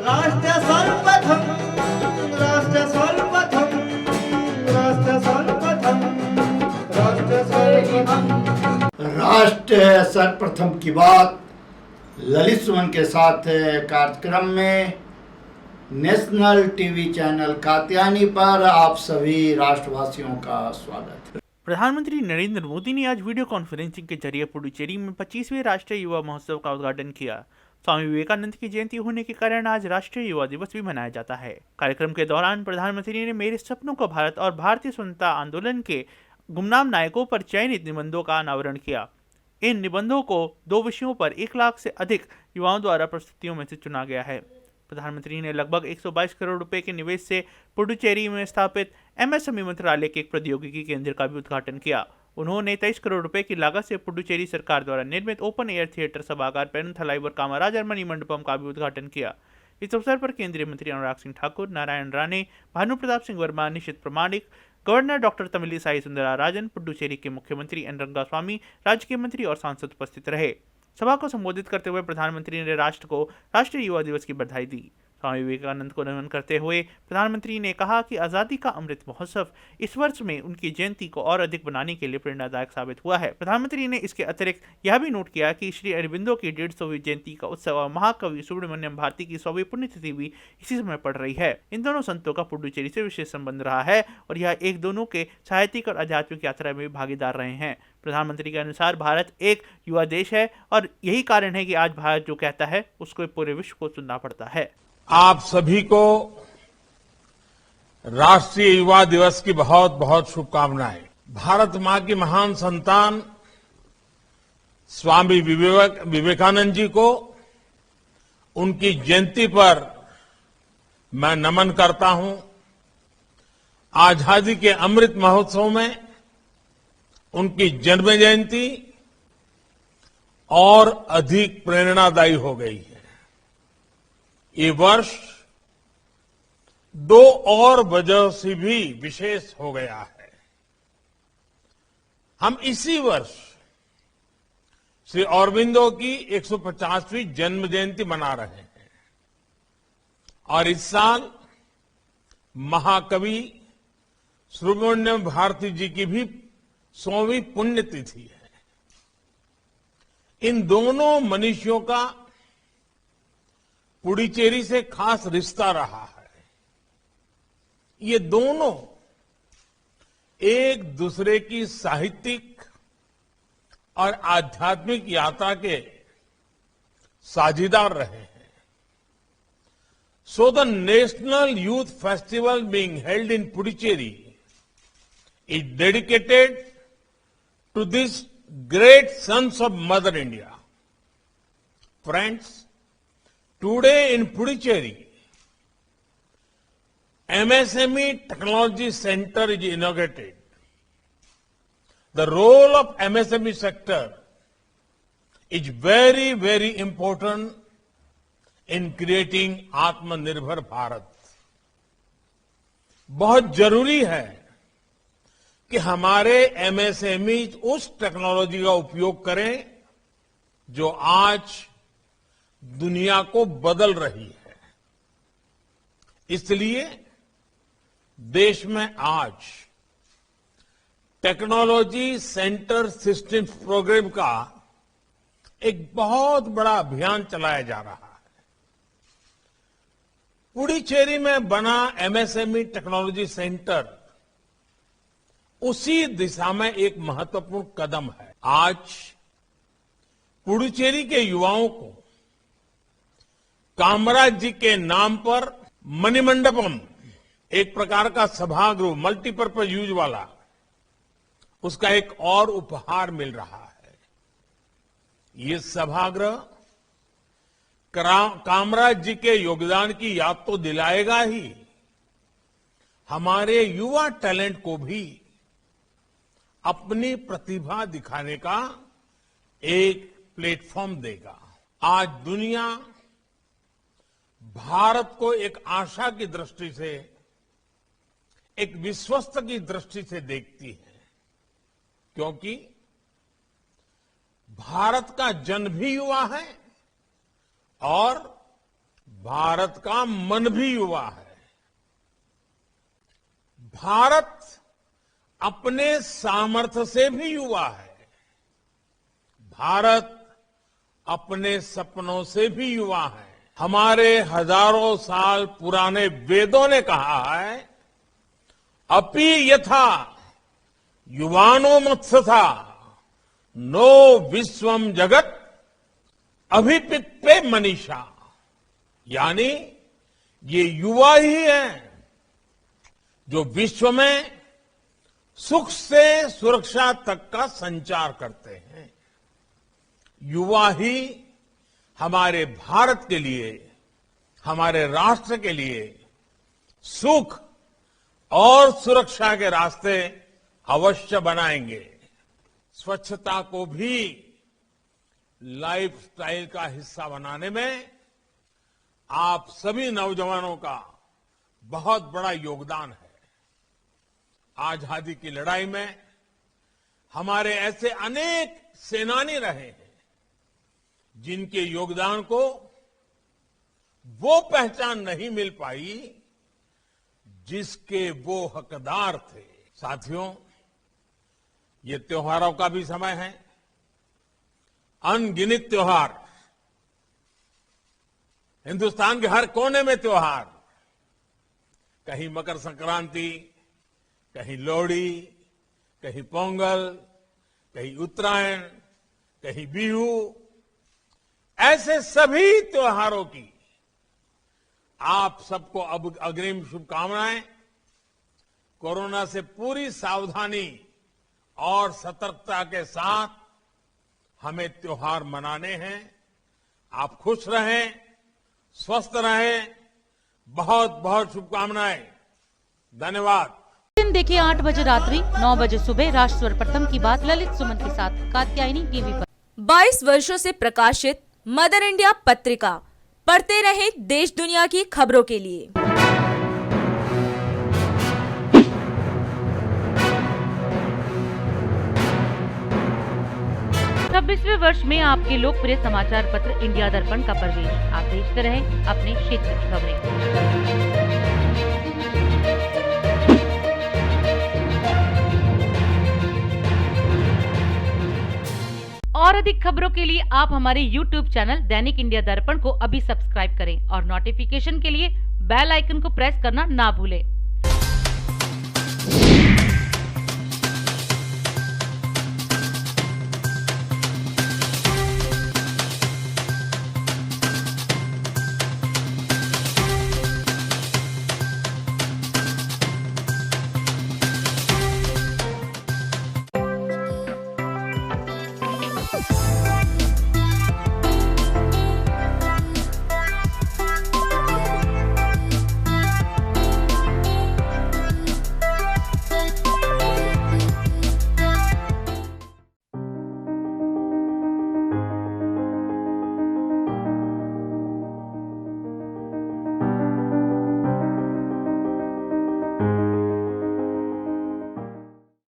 राष्ट्र सर्वप्रथम, राष्ट्र सर्वप्रथम, राष्ट्र सर्वप्रथम, राष्ट्र सर्वप्रथम। राष्ट्र सर्वप्रथम की बात ललित सुमन के साथ कार्यक्रम में नेशनल टीवी चैनल कात्यायनी पर आप सभी राष्ट्रवासियों का स्वागत है। प्रधानमंत्री नरेंद्र मोदी ने आज वीडियो कॉन्फ्रेंसिंग के जरिए पुडुचेरी में 25वें राष्ट्रीय युवा महोत्सव का उद्घाटन किया। स्वामी विवेकानंद की जयंती होने के कारण आज राष्ट्रीय युवा दिवस भी मनाया जाता है। कार्यक्रम के दौरान प्रधानमंत्री ने मेरे सपनों का भारत और भारतीय स्वतंत्रता आंदोलन के गुमनाम नायकों पर चयनित निबंधों का अनावरण किया। इन निबंधों को 2 विषयों पर 1 लाख से अधिक युवाओं द्वारा प्रस्तुतियों में से चुना गया है। प्रधानमंत्री ने लगभग 122 करोड़ रुपए के निवेश से पुडुचेरी में स्थापित एमएसएमई मंत्रालय के एक प्रौद्योगिकी केंद्र का भी उद्घाटन किया। उन्होंने 23 करोड़ रुपए की लागत से पुडुचेरी सरकार द्वारा निर्मित ओपन एयर थिएटर सभागार पेरुंथलाई और कामराजर मणि मंडपम का भी उद्घाटन किया। इस अवसर पर केंद्रीय मंत्री अनुराग सिंह ठाकुर, नारायण राणे, भानु प्रताप सिंह वर्मा, निशित प्रमाणिक, गवर्नर डॉक्टर तमिलिसाई सुंदरराजन, पुडुचेरी के मुख्यमंत्री एन रंगास्वामी, राज्य के मंत्री और सांसद उपस्थित रहे। सभा को संबोधित करते हुए प्रधानमंत्री ने राष्ट्र को राष्ट्रीय युवा दिवस की बधाई दी। स्वामी विवेकानंद को नमन करते हुए प्रधानमंत्री ने कहा कि आज़ादी का अमृत महोत्सव इस वर्ष में उनकी जयंती को और अधिक बनाने के लिए प्रेरणादायक साबित हुआ है। प्रधानमंत्री ने इसके अतिरिक्त यह भी नोट किया कि श्री अरबिंदो की 150वीं जयंती का उत्सव और महाकवि सुब्रमण्यम भारती की 100वीं पुण्यतिथि भी इसी समय पड़ रही है। इन दोनों संतों का पुडुचेरी से विशेष संबंध रहा है और यह एक दोनों के साहित्यिक और आध्यात्मिक यात्रा में भी भागीदार रहे हैं। प्रधानमंत्री के अनुसार भारत एक युवा देश है और यही कारण है कि आज भारत जो कहता है उसको पूरे विश्व को सुनना पड़ता है। आप सभी को राष्ट्रीय युवा दिवस की बहुत बहुत शुभकामनाएं। भारत मां की महान संतान स्वामी विवेकानंद जी को उनकी जयंती पर मैं नमन करता हूं। आजादी के अमृत महोत्सव में उनकी जन्म जयंती और अधिक प्रेरणादायी हो गई है। ये वर्ष 2 और वजह से भी विशेष हो गया है। हम इसी वर्ष श्री अरबिंदो की 150वीं जन्म जयंती मना रहे हैं और इस साल महाकवि सुब्रमण्यम भारती जी की भी 100वीं पुण्यतिथि है। इन दोनों मनीषियों का पुडुचेरी से खास रिश्ता रहा है। ये दोनों एक दूसरे की साहित्यिक और आध्यात्मिक यात्रा के साझीदार रहे हैं। So the national youth festival being held in Puducherry is dedicated to this great sons of mother India. Friends, today in Puducherry, MSME Technology Center is inaugurated. The role of MSME sector is very, very important in creating आत्मनिर्भर भारत। बहुत जरूरी है कि हमारे MSME उस technology का उपयोग करें जो आज दुनिया को बदल रही है। इसलिए देश में आज टेक्नोलॉजी सेंटर सिस्टम प्रोग्राम का एक बहुत बड़ा अभियान चलाया जा रहा है। पुडुचेरी में बना एमएसएमई टेक्नोलॉजी सेंटर उसी दिशा में एक महत्वपूर्ण कदम है। आज पुडुचेरी के युवाओं को कामराज जी के नाम पर मणिमंडपम, एक प्रकार का सभागृह, मल्टीपर्पज यूज वाला, उसका एक और उपहार मिल रहा है। ये सभागृह कामराज जी के योगदान की याद तो दिलाएगा ही, हमारे युवा टैलेंट को भी अपनी प्रतिभा दिखाने का एक प्लेटफॉर्म देगा। आज दुनिया भारत को एक आशा की दृष्टि से, एक विश्वस्त की दृष्टि से देखती है, क्योंकि भारत का जन्म भी युवा है और भारत का मन भी युवा है। भारत अपने सामर्थ्य से भी युवा है। भारत अपने सपनों से भी युवा है। हमारे हजारों साल पुराने वेदों ने कहा है, अपि यथा युवानो मत्सथा नो विश्वम जगत अभिपित्ते मनीषा। यानी ये युवा ही है जो विश्व में सुख से सुरक्षा तक का संचार करते हैं। युवा ही हमारे भारत के लिए, हमारे राष्ट्र के लिए सुख और सुरक्षा के रास्ते अवश्य बनाएंगे। स्वच्छता को भी लाइफस्टाइल का हिस्सा बनाने में आप सभी नौजवानों का बहुत बड़ा योगदान है। आजादी की लड़ाई में हमारे ऐसे अनेक सेनानी रहे हैं जिनके योगदान को वो पहचान नहीं मिल पाई जिसके वो हकदार थे। साथियों, ये त्योहारों का भी समय है। अनगिनत त्योहार, हिंदुस्तान के हर कोने में त्योहार, कहीं मकर संक्रांति, कहीं लोहड़ी, कहीं पोंगल, कहीं उत्तरायण, कहीं बिहू। ऐसे सभी त्योहारों की आप सबको अब अग्रिम शुभकामनाएं। कोरोना से पूरी सावधानी और सतर्कता के साथ हमें त्योहार मनाने हैं। आप खुश रहें, स्वस्थ रहें। बहुत बहुत शुभकामनाएं। धन्यवाद। दिन देखिए 8 बजे रात्रि 9 बजे सुबह राष्ट्र प्रथम की बात ललित सुमन के साथ कात्यायनी टीवी पर। 22 वर्षों से प्रकाशित मदर इंडिया पत्रिका, पढ़ते रहे देश दुनिया की खबरों के लिए। 26वें वर्ष में आपके लोकप्रिय समाचार पत्र इंडिया दर्पण का प्रवेश। आप देखते रहे अपने क्षेत्र की खबरें। और अधिक खबरों के लिए आप हमारे YouTube चैनल दैनिक इंडिया दर्पण को अभी सब्सक्राइब करें और नोटिफिकेशन के लिए बेल आइकन को प्रेस करना ना भूलें।